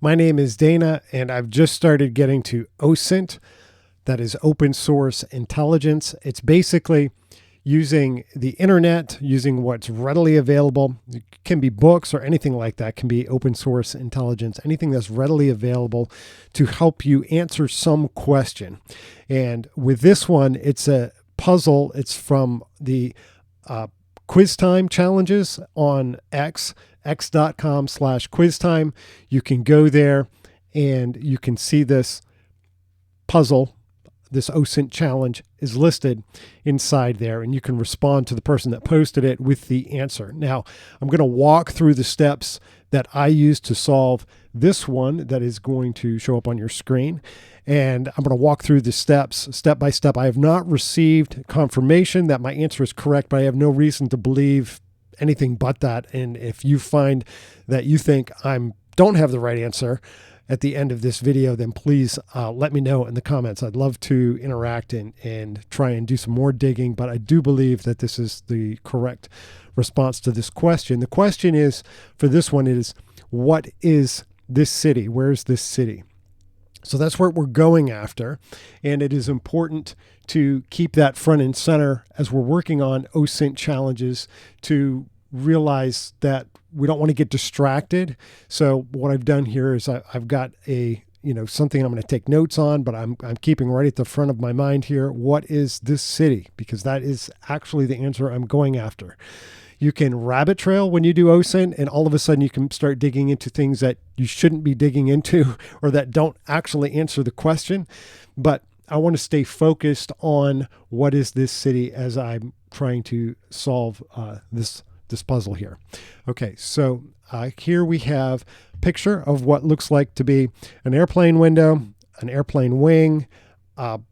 My name is Dana, and I've just started getting to OSINT, that is open source intelligence. It's basically using the internet, using what's readily available. It can be books or anything like that, it can be open source intelligence, anything that's readily available to help you answer some question. And with this one, it's a puzzle. It's from the quiz time challenges on x.com/quiztime. You can go there and you can see this puzzle. This OSINT challenge is listed inside there, and you can respond to the person that posted it with the answer. Now, I'm going to walk through the steps that I use to solve this one that is going to show up on your screen. And I'm going to walk through the steps step by step. I have not received confirmation that my answer is correct, but I have no reason to believe anything but that. And if you find that you think don't have the right answer at the end of this video, then please let me know in the comments. I'd love to interact and try and do some more digging, but I do believe that this is the correct response to this question. The question is, for this one, is what is this city? Where is this city? So that's what we're going after, and it is important to keep that front and center as we're working on OSINT challenges, to realize that we don't want to get distracted. So what I've done here is I've got something I'm going to take notes on, but I'm keeping right at the front of my mind here. What is this city? Because that is actually the answer I'm going after. You can rabbit trail when you do OSINT, and all of a sudden you can start digging into things that you shouldn't be digging into or that don't actually answer the question. But I want to stay focused on what is this city as I'm trying to solve this puzzle here. Okay, so here we have a picture of what looks like to be an airplane window, an airplane wing.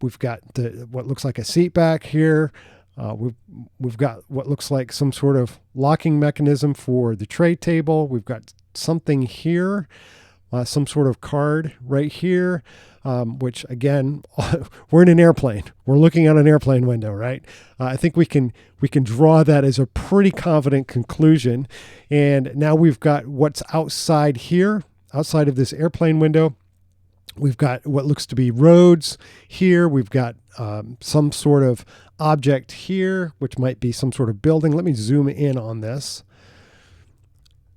We've got what looks like a seat back here. We've got what looks like some sort of locking mechanism for the tray table. We've got something here, some sort of card right here, which again, we're in an airplane. We're looking out an airplane window, right? I think we can draw that as a pretty confident conclusion. And now we've got what's outside here, outside of this airplane window. We've got what looks to be roads here. We've got some sort of object here, which might be some sort of building. Let me zoom in on this.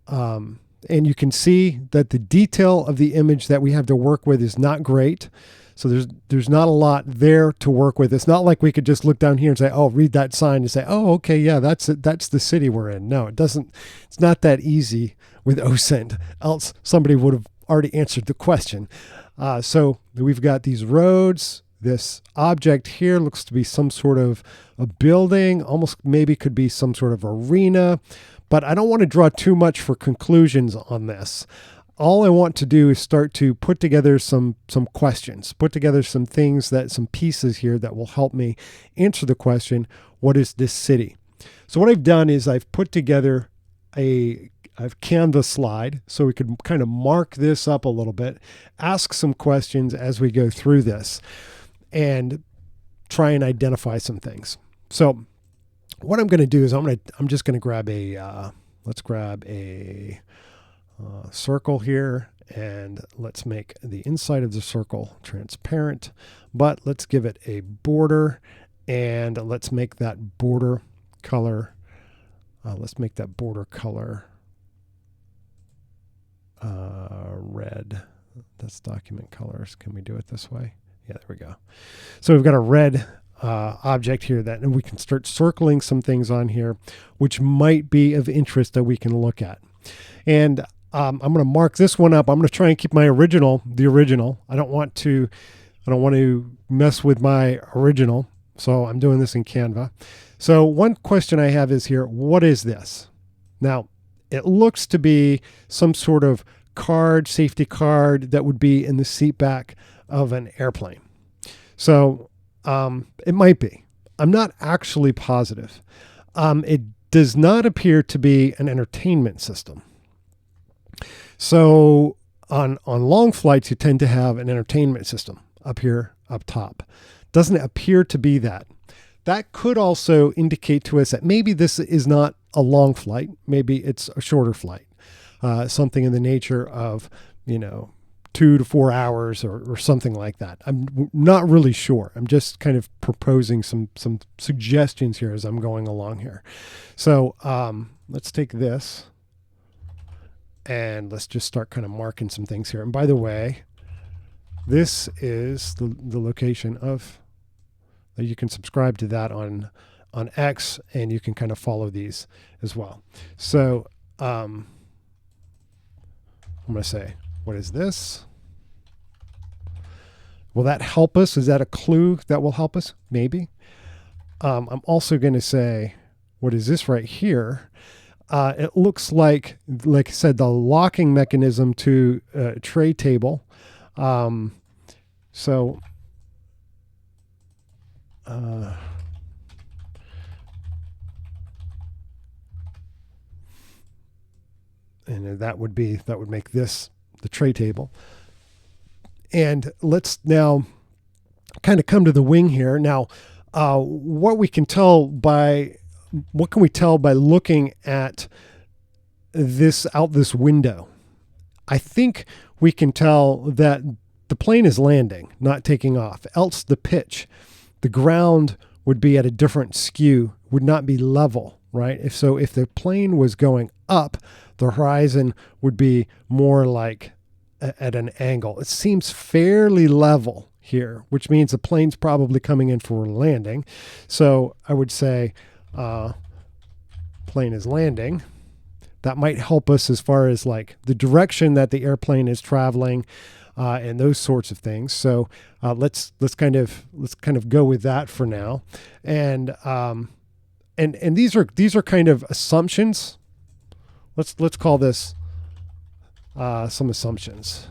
And you can see that the detail of the image that we have to work with is not great. So there's not a lot there to work with. It's not like we could just look down here and say, oh, read that sign and say, oh, okay, yeah, that's it. That's the city we're in. No, it doesn't. It's not that easy with OSINT, else somebody would have already answered the question. So we've got these roads. This object here looks to be some sort of a building, almost maybe could be some sort of arena, but I don't want to draw too much for conclusions on this. All I want to do is start to put together some questions, put together some things, some pieces here that will help me answer the question, what is this city? So what I've done is I've put together I've Canvas slide so we could kind of mark this up a little bit, ask some questions as we go through this, and try and identify some things. So what I'm going to do is I'm just going to grab let's grab a circle here, and let's make the inside of the circle transparent, but let's give it a border, and let's make that border color. Red. That's document colors. Can we do it this way? Yeah, there we go. So we've got a red object here and we can start circling some things on here, which might be of interest that we can look at. And I'm going to mark this one up. I'm going to try and keep the original. I don't want to mess with my original. So I'm doing this in Canva. So one question I have is here, what is this? Now, it looks to be some sort of safety card that would be in the seat back of an airplane. So it might be. I'm not actually positive. It does not appear to be an entertainment system. So on long flights, you tend to have an entertainment system up here, up top. Doesn't appear to be that. That could also indicate to us that maybe this is not a long flight. Maybe it's a shorter flight. Something in the nature of, 2 to 4 hours or something like that. I'm not really sure. I'm just kind of proposing some suggestions here as I'm going along here. So let's take this and let's just start kind of marking some things here. And by the way, this is the location of, you can subscribe to that on X, and you can kind of follow these as well. So I'm going to say, what is this? Will that help us? Is that a clue that will help us? Maybe. I'm also going to say, what is this right here? It looks like I said, the locking mechanism to a tray table. So and that would make this the tray table. And let's now kind of come to the wing here. Now, what can we tell by looking at this out this window? I think we can tell that the plane is landing, not taking off. Else the pitch, the ground would be at a different skew, would not be level, right? If the plane was going up, the horizon would be more like at an angle. It seems fairly level here, which means the plane's probably coming in for landing. So I would say plane is landing. That might help us as far as like the direction that the airplane is traveling, and those sorts of things. So let's kind of go with that for now. And these are kind of assumptions. Let's call this some assumptions.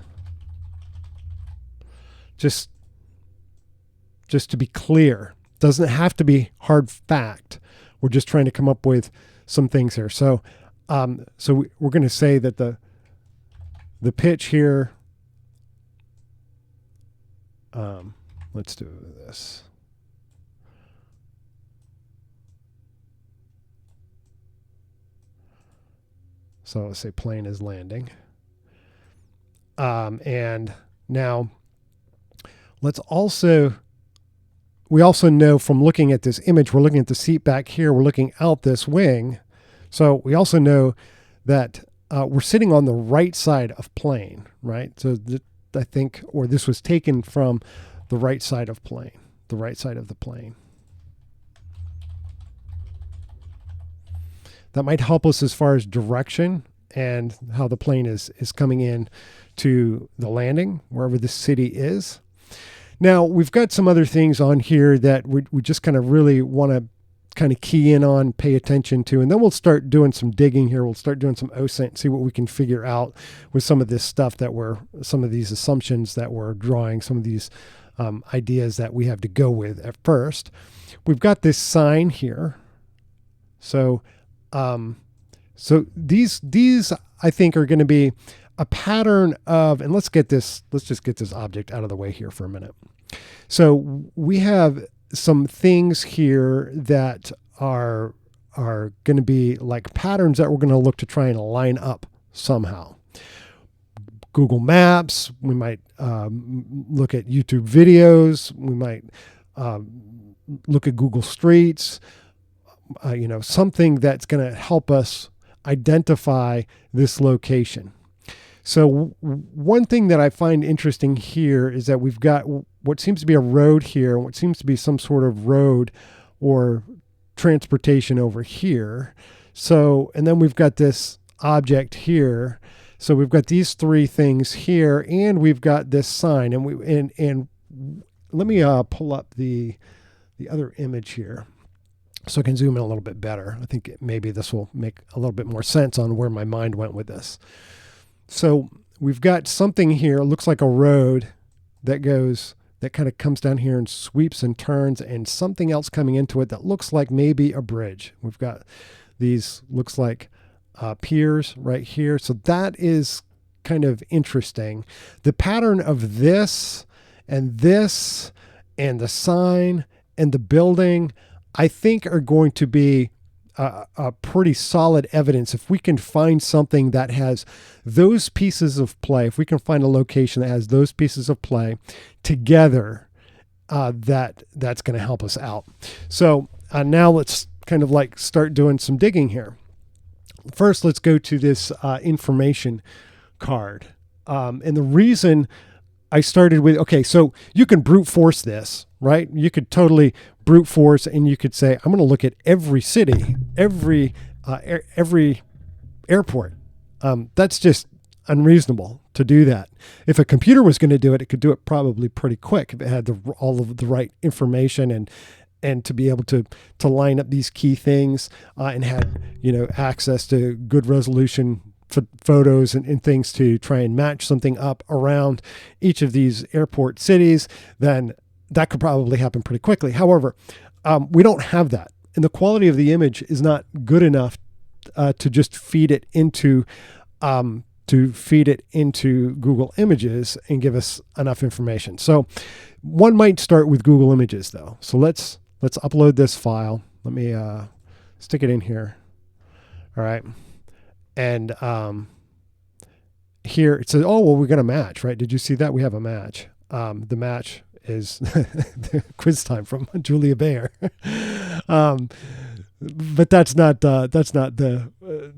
Just to be clear, doesn't have to be hard fact. We're just trying to come up with some things here. So we're going to say that the pitch here. Let's do this. So let's say plane is landing. And now we also know from looking at this image, we're looking at the seat back here, we're looking out this wing. So we also know that we're sitting on the right side of plane, right? So I think, or this was taken from the right side of plane, the right side of the plane. That might help us as far as direction and how the plane is coming in to the landing, wherever the city is. Now, we've got some other things on here that we just kind of really want to kind of key in on, pay attention to, and then we'll start doing some digging here. We'll start doing some OSINT, see what we can figure out with some of this stuff some of these assumptions that we're drawing, some of these ideas that we have to go with at first. We've got this sign here. So these I think are going to be a pattern of, and let's just get this object out of the way here for a minute. So we have some things here that are going to be like patterns that we're going to look to try and line up somehow. Google Maps, we might look at YouTube videos, we might look at Google Streets, something that's going to help us identify this location. So one thing that I find interesting here is that we've got what seems to be a road here, what seems to be some sort of road or transportation over here. So, and then we've got this object here. So we've got these three things here, and we've got this sign. And let me pull up the other image here, so I can zoom in a little bit better. I think maybe this will make a little bit more sense on where my mind went with this. So we've got something here, it looks like a road that kind of comes down here and sweeps and turns, and something else coming into it that looks like maybe a bridge. We've got these, looks like piers right here. So that is kind of interesting. The pattern of this and the sign and the building, I think are going to be a pretty solid evidence. If we can find something that has those pieces of play, if we can find a location that has those pieces of play together, that's going to help us out. So now let's kind of like start doing some digging here. First, let's go to this information card. And the reason I started with, okay, so you can brute force this, right? You could totally brute force, and you could say, I'm going to look at every city, every airport. That's just unreasonable to do that. If a computer was going to do it, it could do it probably pretty quick if it had all of the right information and to be able to line up these key things and had access to good resolution photos and things to try and match something up around each of these airport cities, then that could probably happen pretty quickly. However, we don't have that, and the quality of the image is not good enough to just feed it into Google Images and give us enough information. So one might start with Google Images though. So let's upload this file. Let me stick it in here. All right. And here it says, oh, well, we're going to match, right? Did you see that? We have a match. The match is the quiz time from Julia Bayer. But that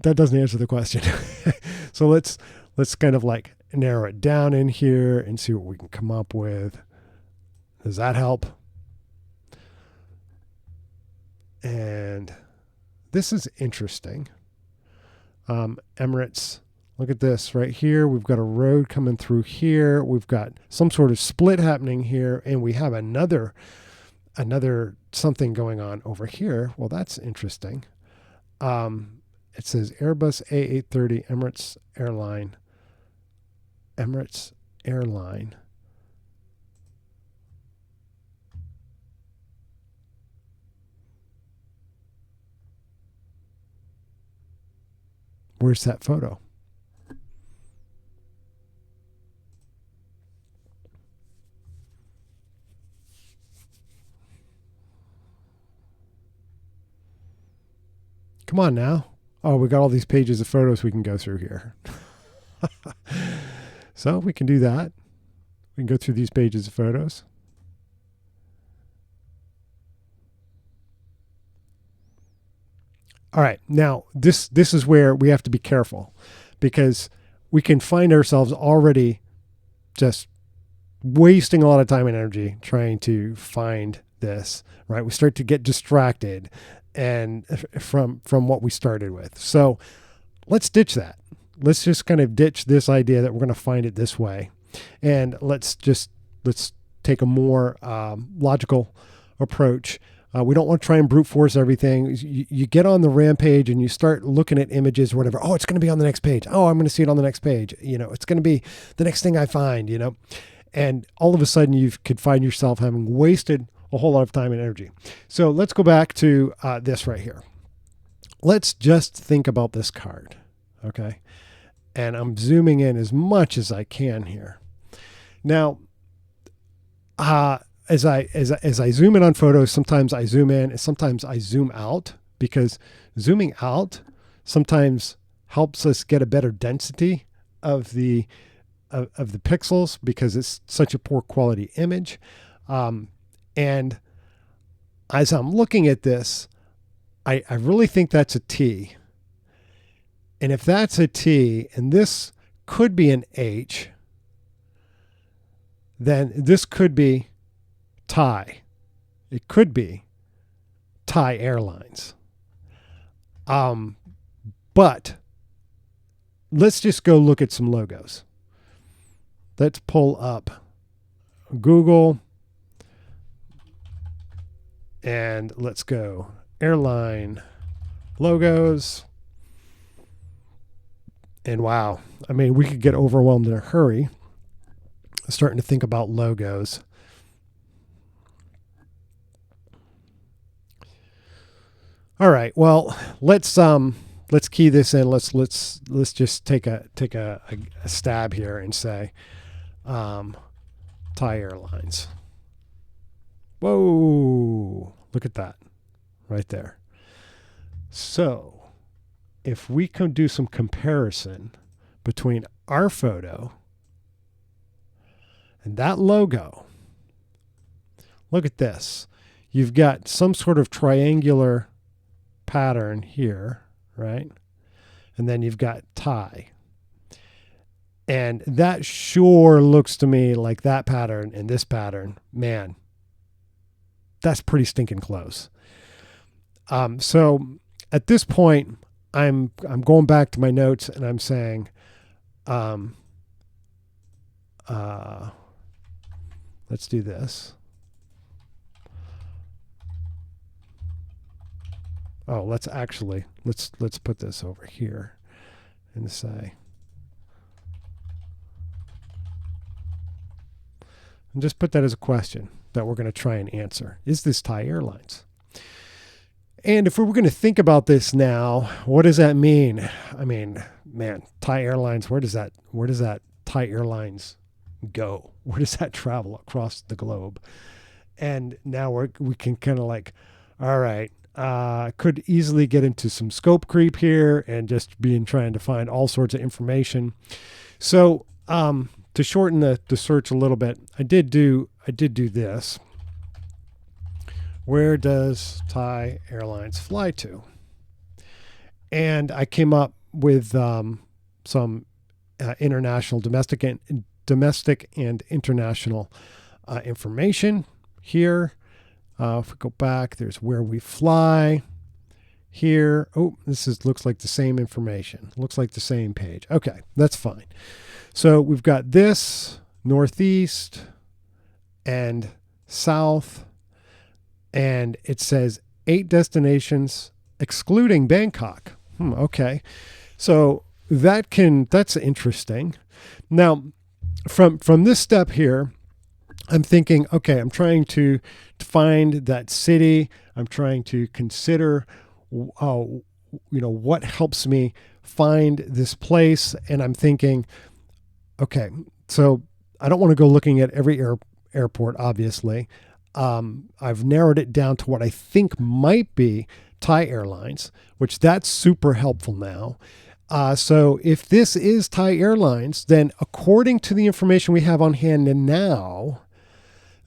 doesn't answer the question. So let's kind of like narrow it down in here and see what we can come up with. Does that help? And this is interesting. Emirates, look at this right here. We've got a road coming through here. We've got some sort of split happening here, and we have another something going on over here. Well, that's interesting. It says Airbus A330 Emirates Airline. Where's that photo? Come on now. Oh, we got all these pages of photos we can go through here. So we can do that. We can go through these pages of photos. All right, now this is where we have to be careful, because we can find ourselves already just wasting a lot of time and energy trying to find this, right? We start to get distracted and from what we started with. So let's ditch that. Let's just kind of ditch this idea that we're going to find it this way, and let's take a more logical approach. We don't want to try and brute force everything. You get on the rampage and you start looking at images or whatever. Oh, it's going to be on the next page. Oh, I'm going to see it on the next page. It's going to be the next thing I find, and all of a sudden you could find yourself having wasted a whole lot of time and energy. So let's go back to this right here. Let's just think about this card. Okay. And I'm zooming in as much as I can here. Now, as I zoom in on photos, sometimes I zoom in and sometimes I zoom out, because zooming out sometimes helps us get a better density of the pixels, because it's such a poor quality image. And as I'm looking at this, I really think that's a T. And if that's a T and this could be an H, then this could be Thai. It could be Thai Airlines. But let's just go look at some logos. Let's pull up Google and let's go airline logos. And wow, I mean, we could get overwhelmed in a hurry starting to think about logos. All right, well, let's key this in. Let's just take a stab here and say Thai Airlines. Whoa, look at that right there. So if we can do some comparison between our photo and that logo, look at this. You've got some sort of triangular pattern here, right? And then you've got Thai. And that sure looks to me like that pattern and this pattern, man, that's pretty stinking close. So at this point, I'm going back to my notes and I'm saying, let's do this. Oh, let's put this over here and say, and just put that as a question that we're going to try and answer. Is this Thai Airlines? And if we were going to think about this now, what does that mean? I mean, man, Thai Airlines, where does that Thai Airlines go? Where does that travel across the globe? And now we can kind of like, all right, could easily get into some scope creep here and just trying to find all sorts of information. So to shorten the search a little bit, I did do this. Where does Thai Airlines fly to? And I came up with some international, domestic and international information here. If we go back, there's where we fly here. Oh, looks like the same information. Looks like the same page. Okay, that's fine. So we've got this northeast and south, and it says 8 destinations excluding Bangkok. Okay. So that's interesting. Now, from this step here, I'm thinking, okay, I'm trying to find that city. I'm trying to consider, what helps me find this place. And I'm thinking, okay, so I don't want to go looking at every airport, obviously. I've narrowed it down to what I think might be Thai Airlines, which that's super helpful now. So if this is Thai Airlines, then according to the information we have on hand and now,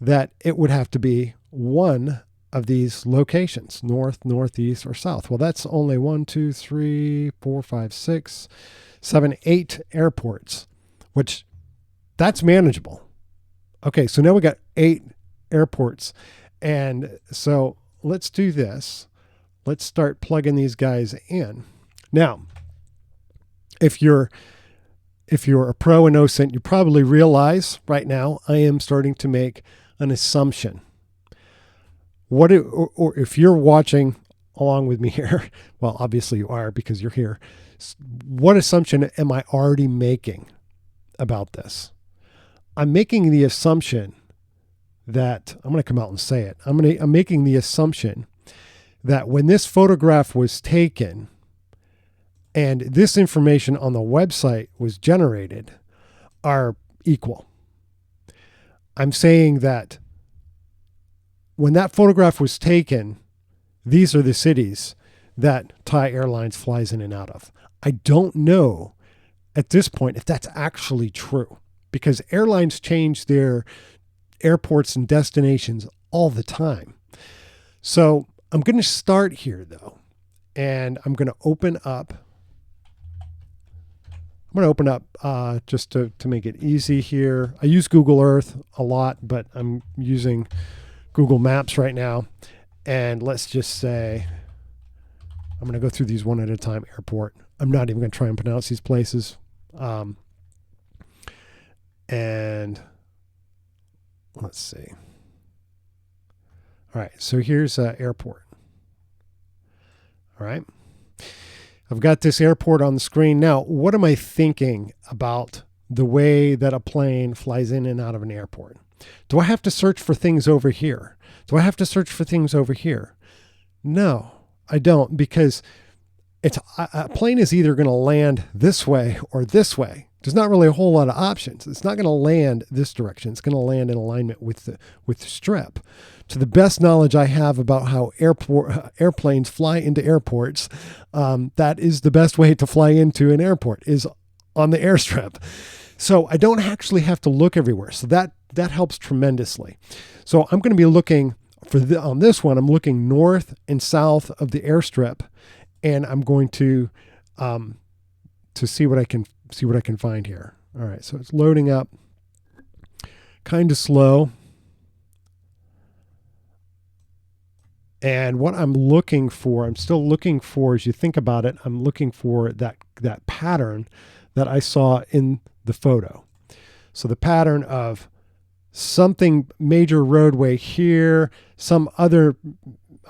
that it would have to be one of these locations, north, northeast, or south. Well, that's only 1, 2, 3, 4, 5, 6, 7, 8 airports, which that's manageable. Okay, so now we got 8 airports. And so let's do this. Let's start plugging these guys in. Now, if you're a pro in OSINT, you probably realize right now I am starting to make an assumption. Or if you're watching along with me here, well, obviously you are because you're here. What assumption am I already making about this? I'm making the assumption that I'm going to come out and say it. I'm making the assumption that when this photograph was taken and this information on the website was generated are equal. I'm saying that when that photograph was taken, these are the cities that Thai Airlines flies in and out of. I don't know at this point if that's actually true because airlines change their airports and destinations all the time. So I'm going to start here though, and I'm going to open up. Just to make it easy here. I use Google Earth a lot, but I'm using Google Maps right now. And let's just say, I'm going to go through these one at a time. Airport. I'm not even going to try and pronounce these places. And let's see. All right. So here's airport. All right. I've got this airport on the screen. Now, what am I thinking about the way that a plane flies in and out of an airport? Do I have to search for things over here? Do I have to search for things over here? No, I don't, because a plane is either going to land this way or this way. there's not really a whole lot of options. It's not going to land this direction. It's going to land in alignment with the strip. To the best knowledge I have about how airplanes fly into airports, that is the best way to fly into an airport, is on the airstrip. So I don't actually have to look everywhere. So that helps tremendously. So I'm going to be looking on this one. I'm looking north and south of the airstrip, and I'm going to see what I can find here. All right, so it's loading up, kind of slow. And what I'm still looking for, as you think about it, I'm looking for that pattern that I saw in the photo. So the pattern of something major roadway here, some other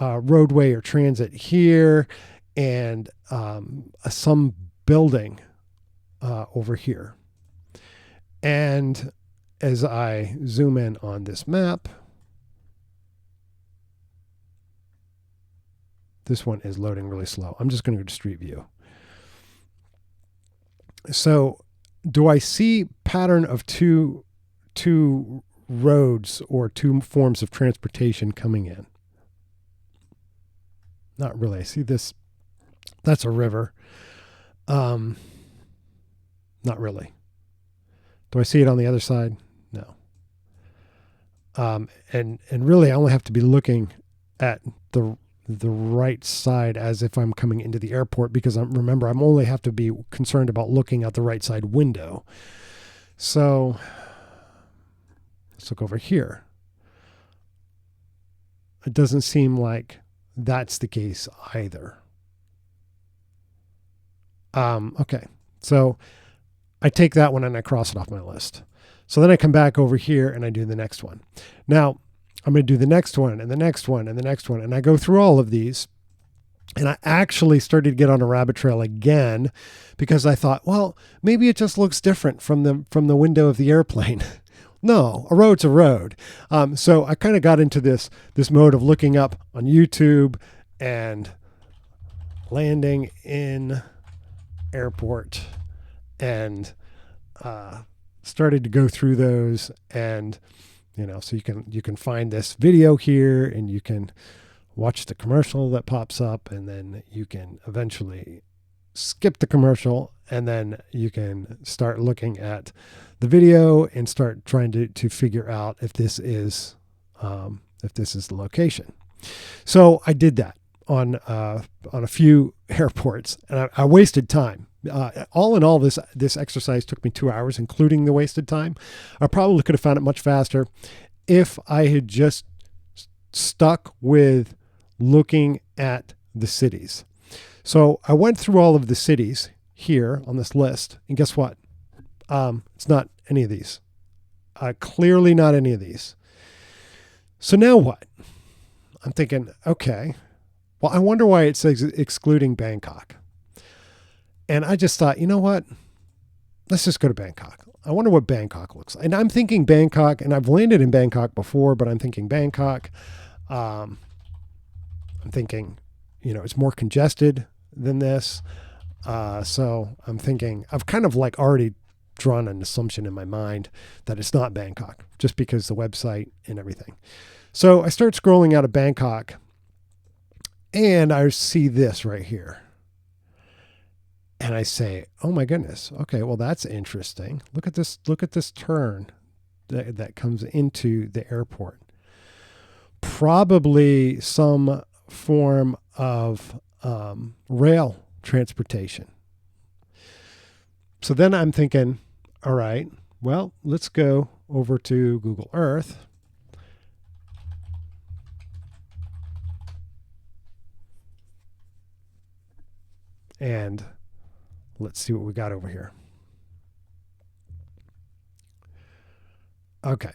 roadway or transit here, and some building over here. And as I zoom in on this map, this one is loading really slow. I'm just going to go to Street View. So do I see pattern of two roads or two forms of transportation coming in? Not really. I see this. That's a river. Not really. Do I see it on the other side? No. And really, I only have to be looking at the right side as if I'm coming into the airport, because remember, I'm only have to be concerned about looking out the right side window. So let's look over here. It doesn't seem like that's the case either. Okay, so I take that one and I cross it off my list. So then I come back over here and I do the next one. Now, I'm going to do the next one and the next one and the next one. And I go through all of these. And I actually started to get on a rabbit trail again, because I thought, well, maybe it just looks different from the window of the airplane. No, a road's a road. So I kind of got into this mode of looking up on YouTube and landing in airport, and started to go through those. And so you can find this video here, and you can watch the commercial that pops up, and then you can eventually skip the commercial, and then you can start looking at the video and start trying to figure out if this is the location. So I did that on a few airports, and I wasted time. All in all, this exercise took me 2 hours, including the wasted time. I probably could have found it much faster if I had just stuck with looking at the cities. So I went through all of the cities here on this list, and guess what? It's not any of these. Clearly not any of these. So now what? I'm thinking, okay, well, I wonder why it says excluding Bangkok. And I just thought, you know what? Let's just go to Bangkok. I wonder what Bangkok looks like. And I'm thinking Bangkok, and I've landed in Bangkok before, but I'm thinking Bangkok. I'm thinking, it's more congested than this. So I'm thinking, I've kind of like already drawn an assumption in my mind that it's not Bangkok, just because the website and everything. So I start scrolling out of Bangkok, and I see this right here. And I say, oh my goodness. Okay, well, that's interesting. Look at this turn that comes into the airport. Probably some form of rail transportation. So then I'm thinking, all right, well, let's go over to Google Earth. And let's see what we got over here. Okay.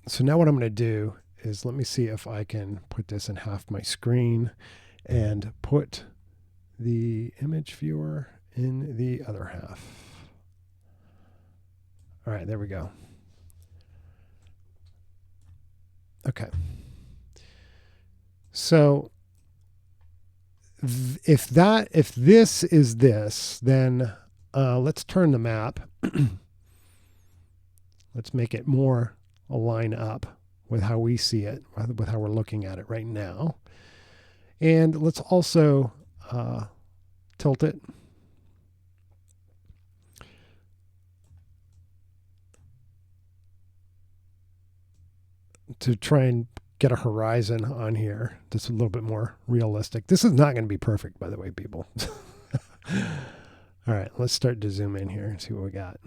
So now what I'm going to do is, let me see if I can put this in half my screen and put the image viewer in the other half. All right, there we go. Okay. So if this is this, then let's turn the map. Let's make it more align up with how we see it, with how we're looking at it right now. And let's also tilt it. To try and get a horizon on here that's a little bit more realistic. This is not going to be perfect, by the way, people. All right, let's start to zoom in here and see what we got.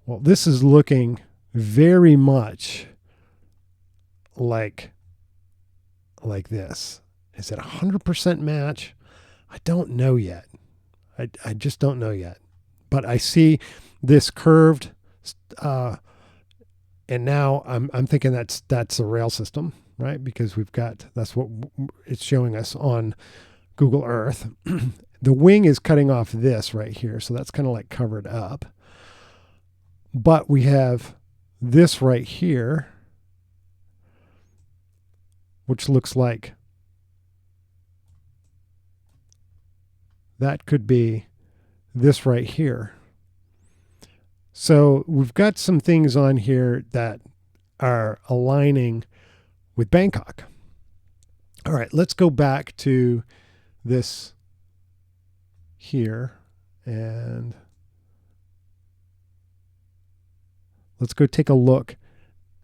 Well, this is looking very much like this. Is it 100% match? I don't know yet. I just don't know yet. But I see this curved, and now I'm thinking that's a rail system, right? Because that's what it's showing us on Google Earth. The wing is cutting off this right here, so that's kind of like covered up. But we have this right here, which looks like that could be this right here. So we've got some things on here that are aligning with Bangkok. All right, let's go back to this here and let's go take a look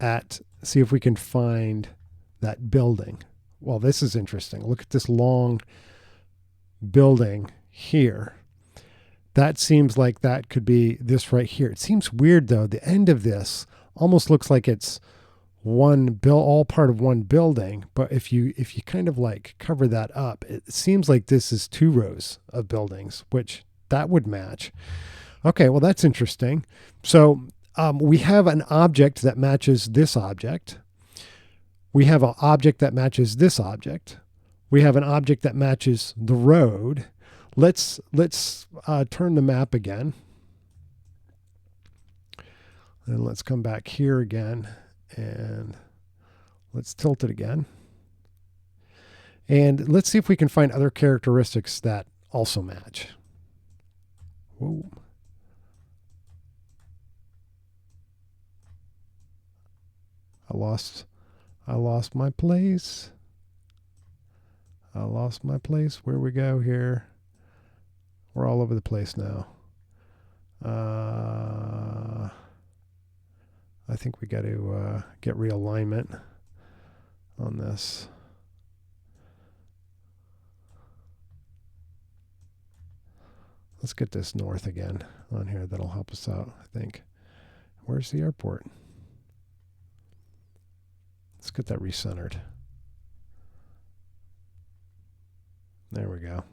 at, see if we can find that building. Well, this is interesting. Look at this long building here. That seems like that could be this right here. It seems weird though. The end of this almost looks like it's all part of one building. But if you kind of like cover that up, it seems like this is 2 rows of buildings, which that would match. Okay, well that's interesting. So we have an object that matches this object. We have an object that matches this object. We have an object that matches the road. Let's turn the map again. And let's come back here again and let's tilt it again. And let's see if we can find other characteristics that also match. Whoa. I lost my place. I lost my place. Where we go here? We're all over the place now. I think we got to get realignment on this. Let's get this north again on here. That'll help us out, I think. Where's the airport? Let's get that recentered. There we go.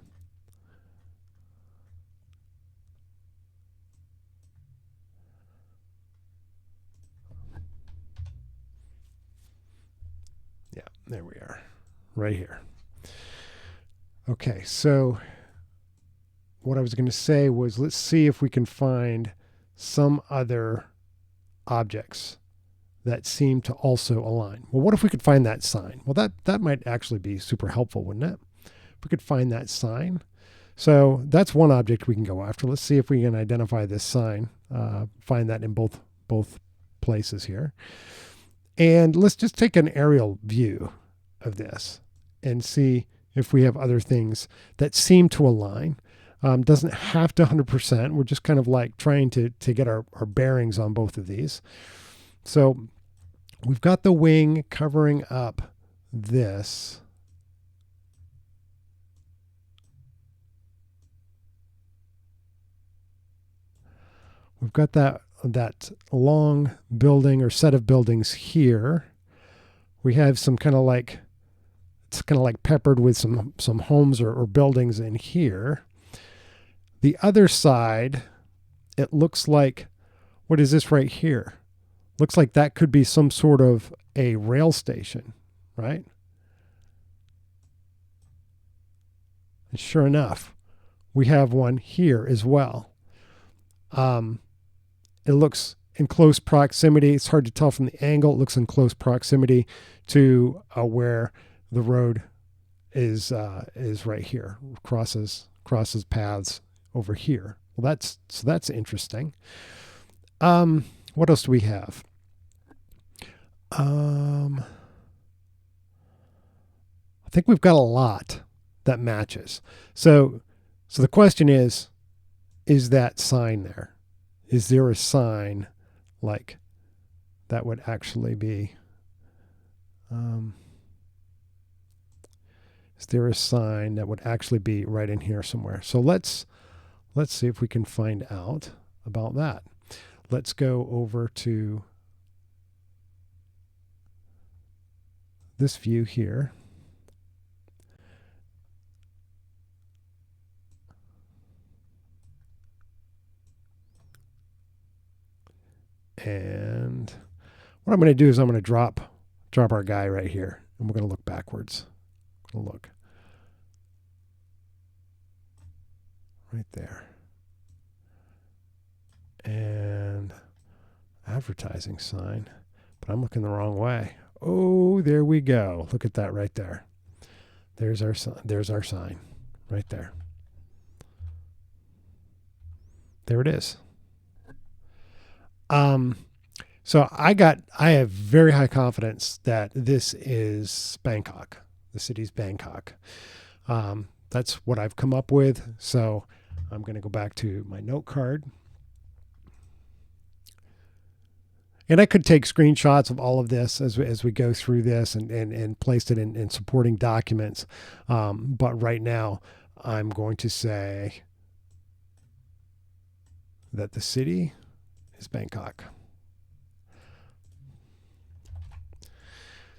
Yeah, there we are, right here. Okay, so what I was going to say was let's see if we can find some other objects that seem to also align. Well, what if we could find that sign? Well, that might actually be super helpful, wouldn't it? If we could find that sign. So that's one object we can go after. Let's see if we can identify this sign, find that in both places here. And let's just take an aerial view of this and see if we have other things that seem to align. Doesn't have to 100%. We're just kind of like trying to get our bearings on both of these. So we've got the wing covering up this. We've got that long building or set of buildings here. We have some kind of like, it's kind of like peppered with some homes or buildings in here. The other side, it looks like, what is this right here? Looks like that could be some sort of a rail station, right? And sure enough, we have one here as well. It looks in close proximity. It's hard to tell from the angle. It looks in close proximity to where the road is right here, crosses crosses paths over here. Well, that's interesting. What else do we have? I think we've got a lot that matches. So the question is that sign there? Is there a sign like that would actually be? Is there a sign that would actually be right in here somewhere? So let's see if we can find out about that. Let's go over to this view here. And what I'm going to do is I'm going to drop our guy right here, and we're going to look backwards. We'll look right there. And advertising sign, but I'm looking the wrong way. Oh, there we go. Look at that right there. There's our sign right there. There it is. So I have very high confidence that this is Bangkok. The city's Bangkok. That's what I've come up with. So I'm going to go back to my note card. And I could take screenshots of all of this as we go through this and place it in supporting documents. But right now, I'm going to say that the city is Bangkok.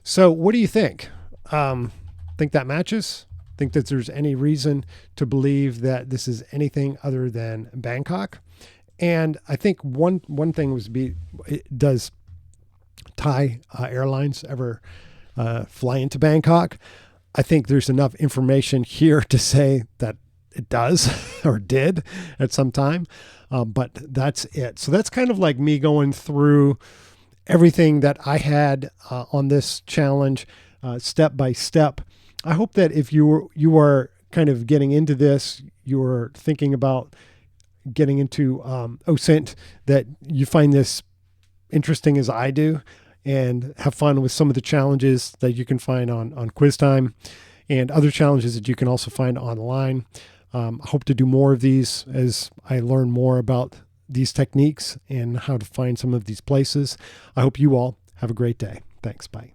So what do you think? Think that matches? Think that there's any reason to believe that this is anything other than Bangkok? And I think one thing does Thai Airlines ever fly into Bangkok? I think there's enough information here to say that it does or did at some time, but that's it. So that's kind of like me going through everything that I had on this challenge step by step. I hope that if you are kind of getting into this, you're thinking about getting into OSINT, that you find this interesting as I do and have fun with some of the challenges that you can find on Quiz Time and other challenges that you can also find online. I hope to do more of these as I learn more about these techniques and how to find some of these places. I hope you all have a great day. Thanks. Bye.